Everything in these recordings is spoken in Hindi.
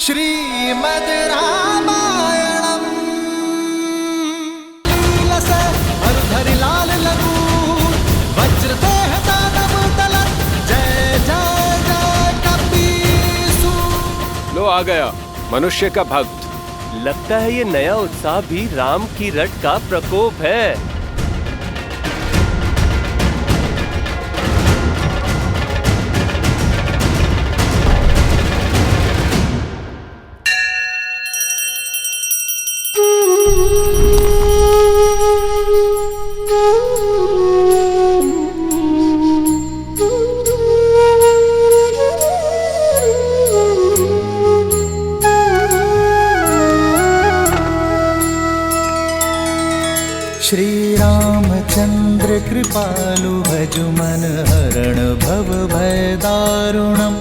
श्रीमद् रामायणम लीलसे हरधरि लाल लघु वज्रदेह दानव दलन जय जय जय कपीसु। लो आ गया मनुष्य का भक्त। लगता है ये नया उत्साह भी राम की रट का प्रकोप है। श्री रामचंद्र कृपालु भजु मन हरण भव भय दारुणम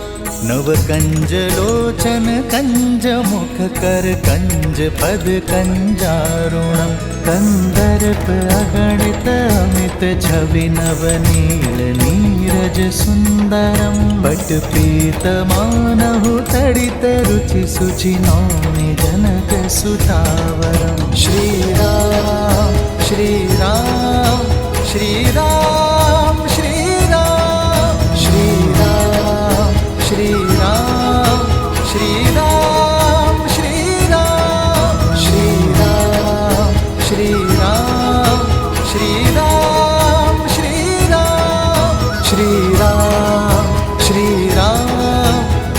नव कंज लोचन कंज मुख कर कंज पद कंजारुणम कंदर्प अगणित अमित छवि नव नील नीरज सुंदरम पट पीत मानहु तड़ित रुचि सुचि नौमि जनक सुतावरम। श्री राम श्री राम श्री राम श्री राम श्री राम श्री राम श्री राम श्री राम श्री राम श्री राम श्री राम श्री राम श्री राम श्री राम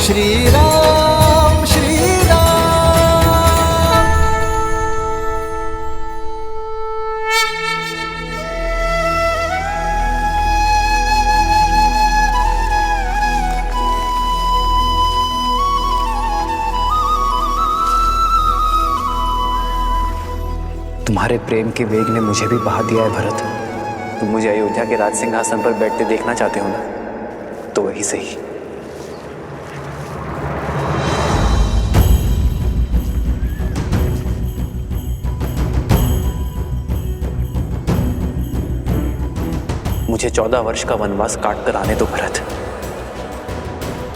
श्री राम श्री राम। तुम्हारे प्रेम के वेग ने मुझे भी बहा दिया है भरत। तुम मुझे अयोध्या के राज सिंहासन पर बैठते देखना चाहते हो ना, तो वही सही। मुझे 14 वर्ष का वनवास काट कर आने दो भरत।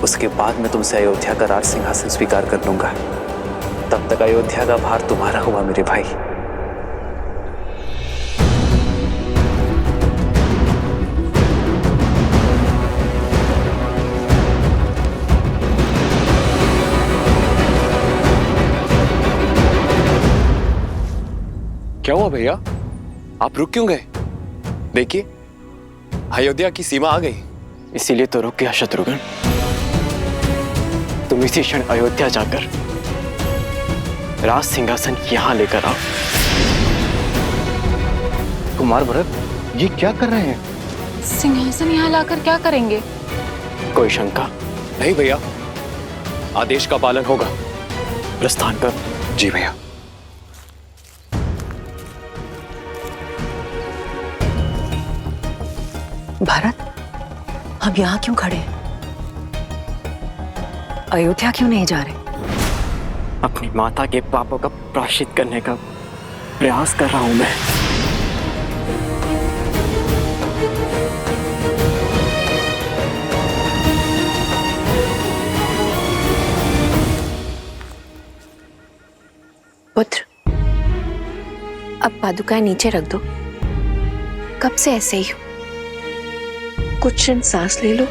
उसके बाद मैं तुमसे अयोध्या का राज सिंहासन स्वीकार कर लूंगा। तब तक अयोध्या का भार तुम्हारा हुआ मेरे भाई। क्या हुआ भैया, आप रुक क्यों गए? देखिए अयोध्या की सीमा आ गई। इसीलिए तो रुक गया शत्रुघ्न। तुम इसी क्षण अयोध्या जाकर राज सिंहासन यहां लेकर आओ। कुमार भरत, ये क्या कर रहे हैं? सिंहासन यहाँ लाकर क्या करेंगे? कोई शंका? नहीं भैया, आदेश का पालन होगा। प्रस्थान कर। जी भैया। भरत, हम यहाँ क्यों खड़े हैं? अयोध्या क्यों नहीं जा रहे? अपनी माता के पापों का प्रायश्चित करने का प्रयास कर रहा हूं मैं। पुत्र, अब पादुकाएं नीचे रख दो। कब से ऐसे ही हो? कुछ क्षण सांस ले लो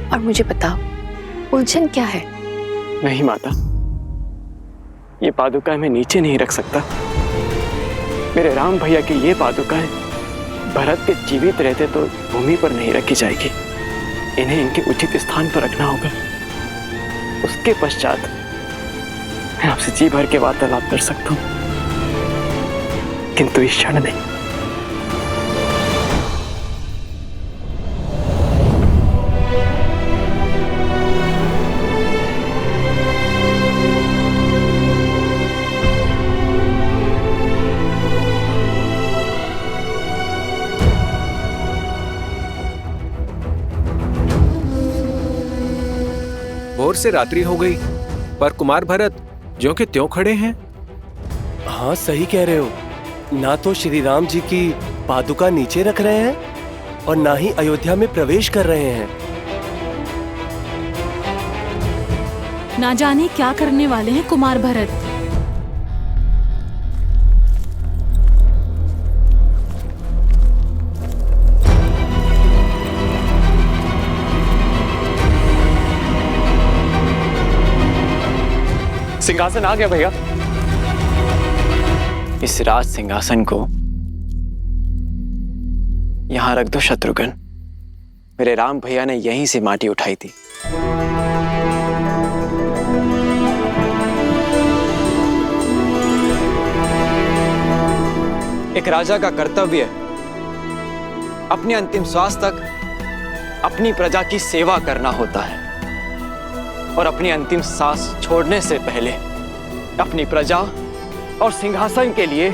और मुझे बताओ, उलझन क्या है? नहीं माता, ये पादुकाएं मैं नीचे नहीं रख सकता। मेरे राम भैया की ये पादुकाएं भरत के जीवित रहते तो भूमि पर नहीं रखी जाएगी। इन्हें इनके उचित स्थान पर रखना होगा। उसके पश्चात मैं आपसे जी भर के वार्तालाप कर सकता हूं, किंतु इस क्षण नहीं। भोर से रात्रि हो गई, पर कुमार भरत ज्यों के त्यों खड़े हैं। हाँ सही कह रहे हो। ना तो श्री राम जी की पादुका नीचे रख रहे हैं और ना ही अयोध्या में प्रवेश कर रहे हैं। ना जाने क्या करने वाले हैं कुमार भरत। सिंहासन आ गया भैया। इस राज सिंहासन को यहां रख दो शत्रुघ्न। मेरे राम भैया ने यहीं से माटी उठाई थी। एक राजा का कर्तव्य अपने अंतिम श्वास तक अपनी प्रजा की सेवा करना होता है और अपनी अंतिम सांस छोड़ने से पहले अपनी प्रजा और सिंहासन के लिए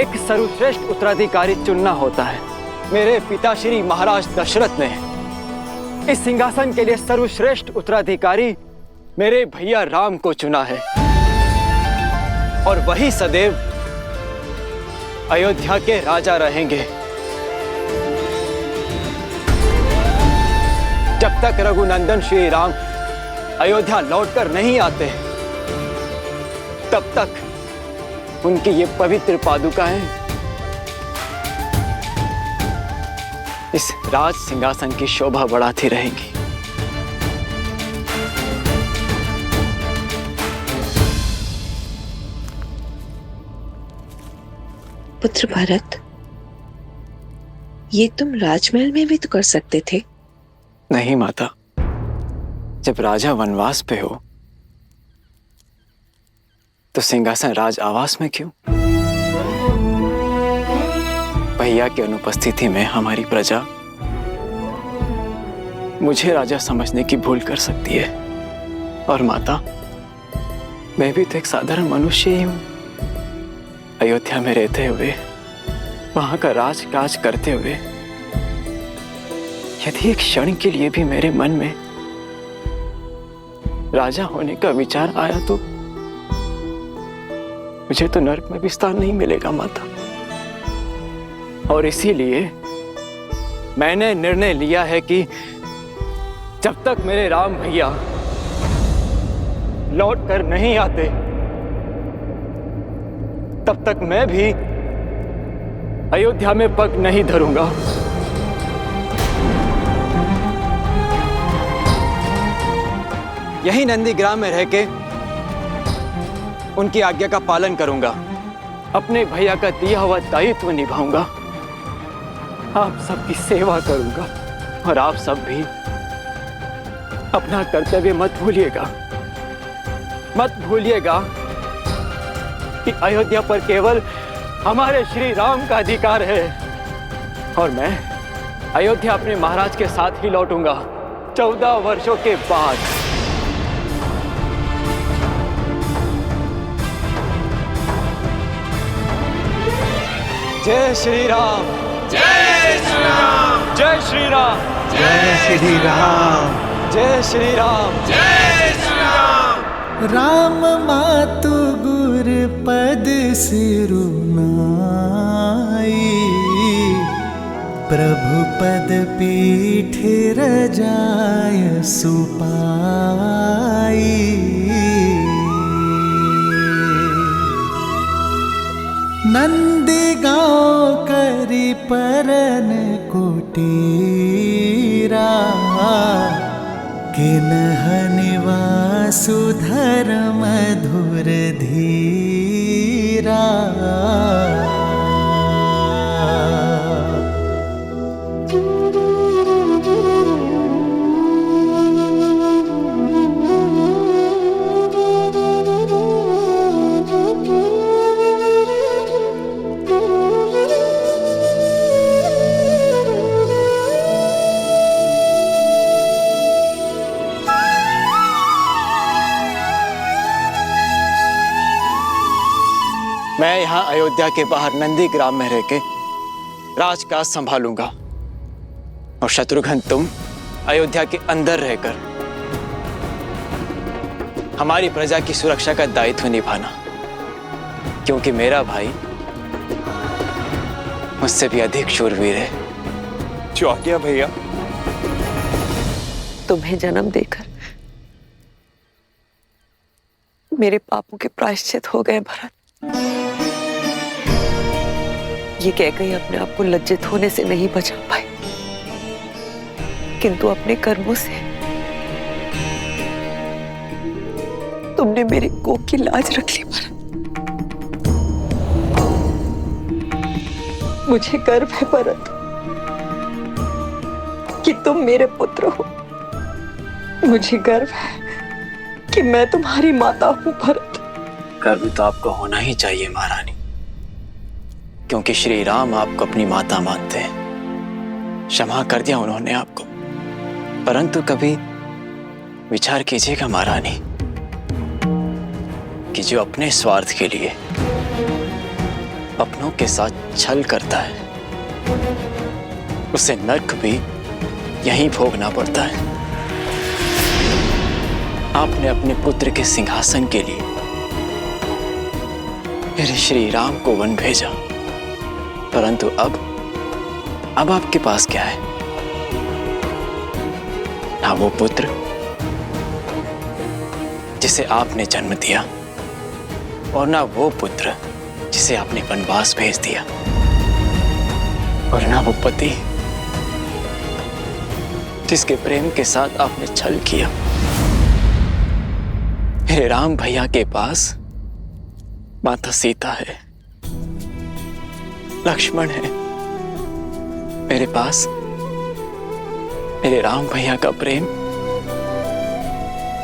एक सर्वश्रेष्ठ उत्तराधिकारी चुनना होता है। मेरे पिताश्री महाराज दशरथ ने इस सिंहासन के लिए सर्वश्रेष्ठ उत्तराधिकारी मेरे भैया राम को चुना है और वही सदैव अयोध्या के राजा रहेंगे। जब तक रघुनंदन श्री राम अयोध्या लौटकर नहीं आते तब तक उनकी ये पवित्र पादुकाएं इस राज सिंहासन की शोभा बढ़ाती रहेंगी। पुत्र भरत, ये तुम राजमहल में भी तो कर सकते थे। नहीं माता, जब राजा वनवास पे हो तो सिंहासन राज आवास में क्यों? भैया की अनुपस्थिति में हमारी प्रजा मुझे राजा समझने की भूल कर सकती है। और माता, मैं भी तो एक साधारण मनुष्य ही हूं। अयोध्या में रहते हुए, वहां का राजकाज करते हुए, यदि एक क्षण के लिए भी मेरे मन में राजा होने का विचार आया तो मुझे तो नरक में भी स्थान नहीं मिलेगा माता। और इसीलिए मैंने निर्णय लिया है कि जब तक मेरे राम भैया लौट कर नहीं आते तब तक मैं भी अयोध्या में पग नहीं धरूंगा। यही नंदीग्राम में रह के उनकी आज्ञा का पालन करूंगा, अपने भैया का दिया हुआ दायित्व निभाऊंगा, आप सबकी सेवा करूंगा और आप सब भी अपना कर्तव्य मत भूलिएगा। मत भूलिएगा कि अयोध्या पर केवल हमारे श्री राम का अधिकार है और मैं अयोध्या अपने महाराज के साथ ही लौटूंगा 14 वर्षों के बाद। जय श्री राम, जय श्री राम, जय श्री राम, जय श्री राम, जय श्री राम, जय श्री राम। राम मातु गुर पद सिरुनाई, प्रभु पद पीठ रजाय सुपाई। नंदी गाँव करी परन कुटीरा, किन्ह निवासु धर्म मधुर धीरा। मैं यहाँ अयोध्या के बाहर नंदीग्राम में रह के राजकाज संभालूंगा और शत्रुघ्न तुम अयोध्या के अंदर रहकर हमारी प्रजा की सुरक्षा का दायित्व निभाना, क्योंकि मेरा भाई मुझसे भी अधिक शूरवीर है। जो आ गया भैया। तुम्हें जन्म देकर मेरे पापों के प्रायश्चित हो गए भरत। ये कहकर ही अपने आप को लज्जित होने से नहीं बचा पाए, किंतु अपने कर्मों से तुमने मेरे कोख की लाज रख ली भरत। मुझे गर्व है भरत कि तुम मेरे पुत्र हो। मुझे गर्व है कि मैं तुम्हारी माता हूं भरत। गर्व तो आपको होना ही चाहिए महारानी, क्योंकि श्री राम आपको अपनी माता मानते हैं। क्षमा कर दिया उन्होंने आपको, परंतु कभी विचार कीजिएगा महारानी कि जो अपने स्वार्थ के लिए अपनों के साथ छल करता है, उसे नर्क भी यहीं भोगना पड़ता है। आपने अपने पुत्र के सिंहासन के लिए मेरे श्री राम को वन भेजा, परंतु अब आपके पास क्या है? ना वो पुत्र जिसे आपने जन्म दिया, और ना वो पुत्र जिसे आपने वनवास भेज दिया, और ना वो पति जिसके प्रेम के साथ आपने छल किया। मेरे राम भैया के पास माता सीता है, लक्ष्मण है। मेरे पास मेरे राम भैया का प्रेम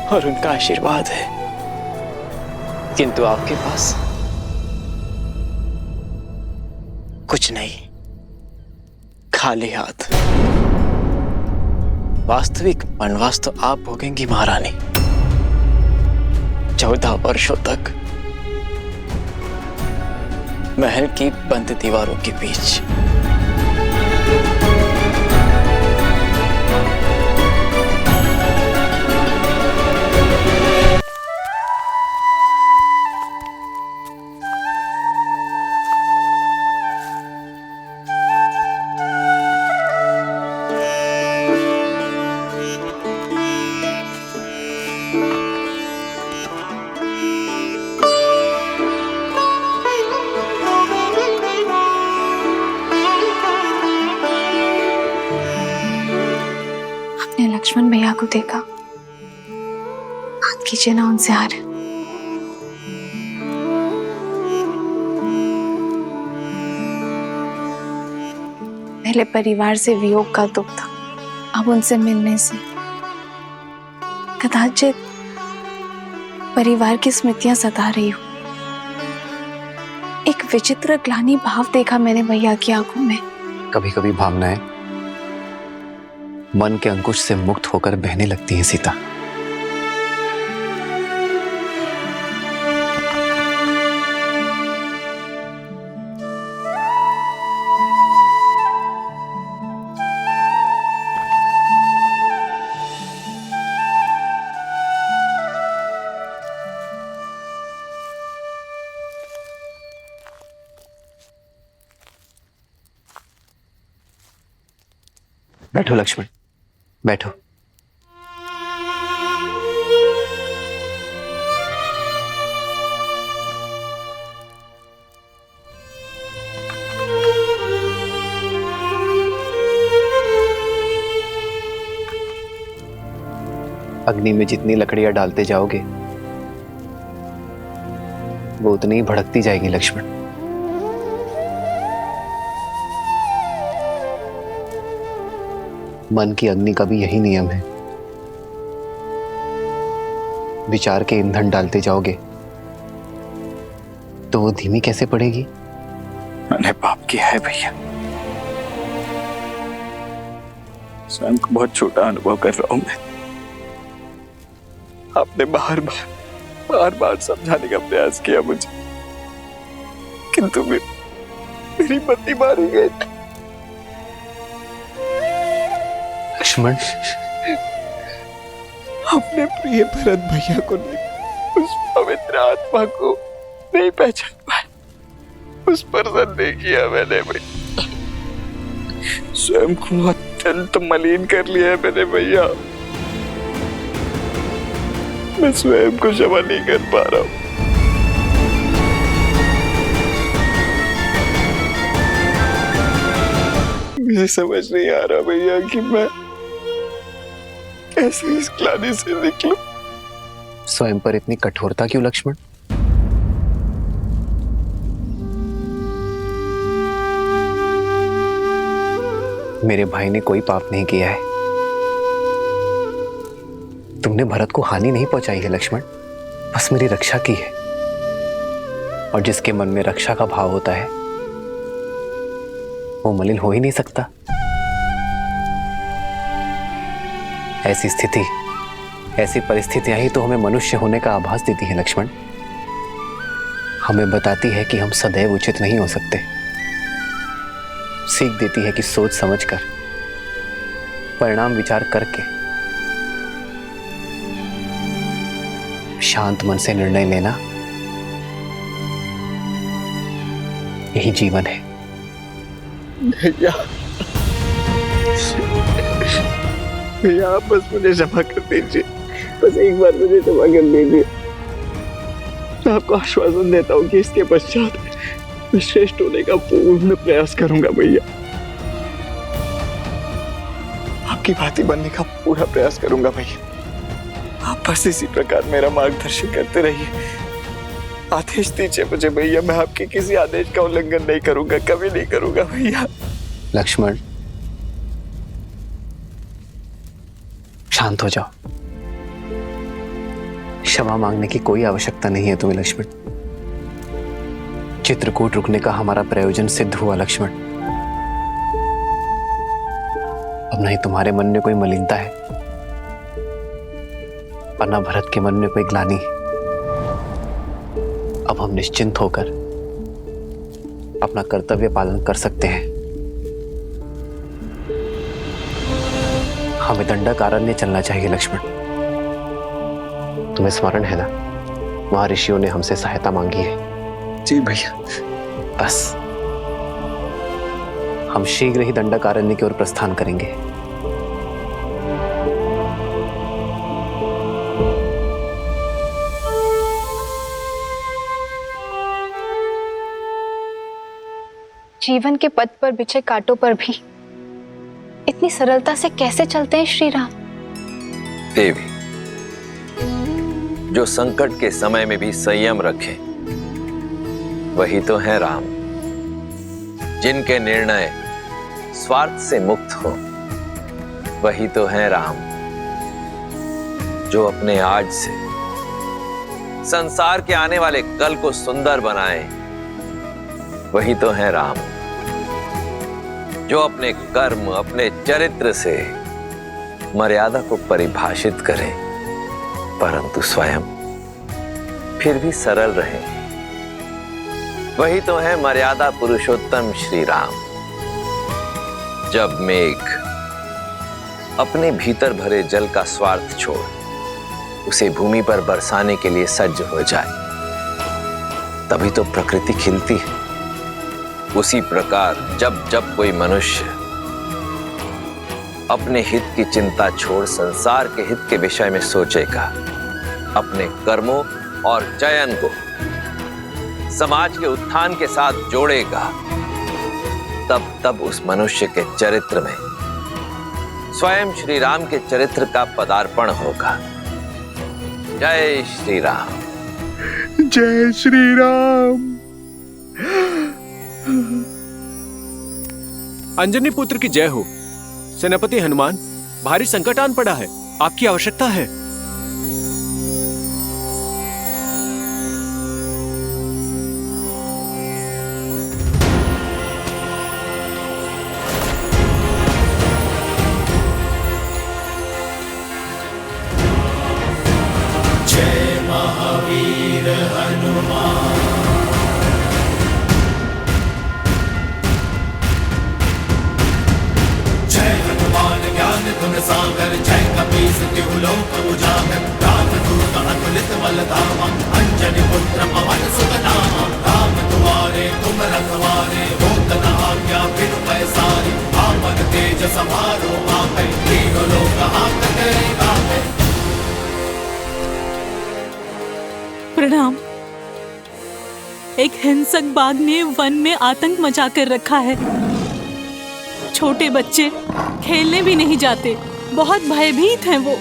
और उनका आशीर्वाद है, किंतु आपके पास कुछ नहीं, खाली हाथ। वास्तविक वनवास तो आप भोगेंगी महारानी, 14 वर्षों तक महल की बंद दीवारों के बीच। लक्ष्मण भैया को देखा, बात कीजिए ना उनसे यार। पहले परिवार से वियोग का दुख था, अब उनसे मिलने से कदाचित परिवार की स्मृतियां सता रही हो। एक विचित्र ग्लानि भाव देखा मैंने भैया की आंखों में। कभी कभी भावनाएं मन के अंकुश से मुक्त होकर बहने लगती हैं सीता। बैठो लक्ष्मण, बैठो। अग्नि में जितनी लकड़ियां डालते जाओगे वो उतनी ही भड़कती जाएगी लक्ष्मण। मन की अग्नि का भी यही नियम है। विचार के ईंधन डालते जाओगे तो वो धीमी कैसे पड़ेगी? मैंने पाप किया है भैया, स्वयं को बहुत छोटा अनुभव कर रहा हूं मैं। आपने बार बार समझाने का प्रयास किया मुझे, किंतु मेरी मति मारी गई। लक्ष्मण, अपने प्रिय भरत भैया को नहीं, उस पवित्र आत्मा को नहीं पहचान पाए, उस पर संदेह किया मैंने भैया। स्वयं को अत्यंत मलिन कर लिया है मैंने भैया। मैं स्वयं को क्षमा नहीं कर पा रहा हूं। मुझे समझ नहीं आ रहा भैया कि मैं कैसे इस ग्लानि से निकलूं। स्वयं पर इतनी कठोरता क्यों लक्ष्मण? मेरे भाई ने कोई पाप नहीं किया है। तुमने भरत को हानि नहीं पहुंचाई है लक्ष्मण, बस मेरी रक्षा की है। और जिसके मन में रक्षा का भाव होता है वो मलिन हो ही नहीं सकता। ऐसी स्थिति, ऐसी परिस्थितियां ही तो हमें मनुष्य होने का आभास देती है लक्ष्मण। हमें बताती है कि हम सदैव उचित नहीं हो सकते। सीख देती है कि सोच समझकर, परिणाम विचार करके, शांत मन से निर्णय लेना यही जीवन है। भैया, भैया आप बस मुझे क्षमा कर दीजिए, बस एक बार मुझे क्षमा कर दीजिए। मैं आपको आश्वासन देता हूँ कि इसके पश्चात मैं श्रेष्ठ होने का पूर्ण प्रयास करूंगा भैया। आपकी भांति बनने का पूरा प्रयास करूंगा भैया। आप बस इसी प्रकार मेरा मार्गदर्शन करते रहिए। आदेश दीजिए मुझे भैया, मैं आपके किसी आदेश का उल्लंघन नहीं करूंगा, कभी नहीं करूंगा भैया। लक्ष्मण शांत हो जाओ। क्षमा मांगने की कोई आवश्यकता नहीं है तुम्हें लक्ष्मण। चित्रकूट रुकने का हमारा प्रयोजन सिद्ध हुआ लक्ष्मण। अब नहीं तुम्हारे मन में कोई मलिनता है और न भरत के मन में कोई ग्लानि। अब हम निश्चिंत होकर अपना कर्तव्य पालन कर सकते हैं। हमें दंडकारण्य चलना चाहिए लक्ष्मण। तुम्हें स्मरण है ना, वहां ऋषियों ने हमसे सहायता मांगी है। जी भैया। बस हम शीघ्र ही दंडकारण्य की ओर प्रस्थान करेंगे। जीवन के पथ पर बिछे कांटों पर भी इतनी सरलता से कैसे चलते हैं श्री राम? देवी, जो संकट के समय में भी संयम रखें वही तो है राम। जिनके निर्णय स्वार्थ से मुक्त हो वही तो है राम। जो अपने आज से संसार के आने वाले कल को सुंदर बनाए वही तो है राम। जो अपने कर्म, अपने चरित्र से मर्यादा को परिभाषित करे परंतु स्वयं फिर भी सरल रहे वही तो है मर्यादा पुरुषोत्तम श्री राम। जब मेघ अपने भीतर भरे जल का स्वार्थ छोड़ उसे भूमि पर बरसाने के लिए सज्ज हो जाए तभी तो प्रकृति खिलती है। उसी प्रकार जब जब कोई मनुष्य अपने हित की चिंता छोड़ संसार के हित के विषय में सोचेगा, अपने कर्मों और चयन को समाज के उत्थान के साथ जोड़ेगा, तब तब उस मनुष्य के चरित्र में स्वयं श्री राम के चरित्र का पदार्पण होगा। जय श्री राम। जय श्री राम। अंजनी पुत्र की जय हो। सेनापति हनुमान, भारी संकट आन पड़ा है, आपकी आवश्यकता है। जय महावीर हनुमान। सागर जय कपीस तिहुलोक उजागर रामदूत अतुलित बलधामा अंजनी पुत्र पवन सुत नामा। राम दुआरे तुम रखवारे होत न आज्ञा बिन पैसारी। आपन तेज समारो आपै तीनों लोक हाथ करे गावे। प्रणाम। एक हिंसक बाघ ने वन में आतंक मचा कर रखा है। छोटे बच्चे खेलने भी नहीं जाते, बहुत भयभीत हैं वो।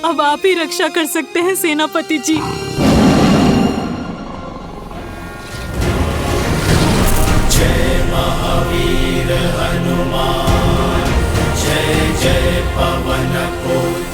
अब आप ही रक्षा कर सकते हैं सेनापति जी। जय महावीर हनुमान, जय जय पवन पुत्र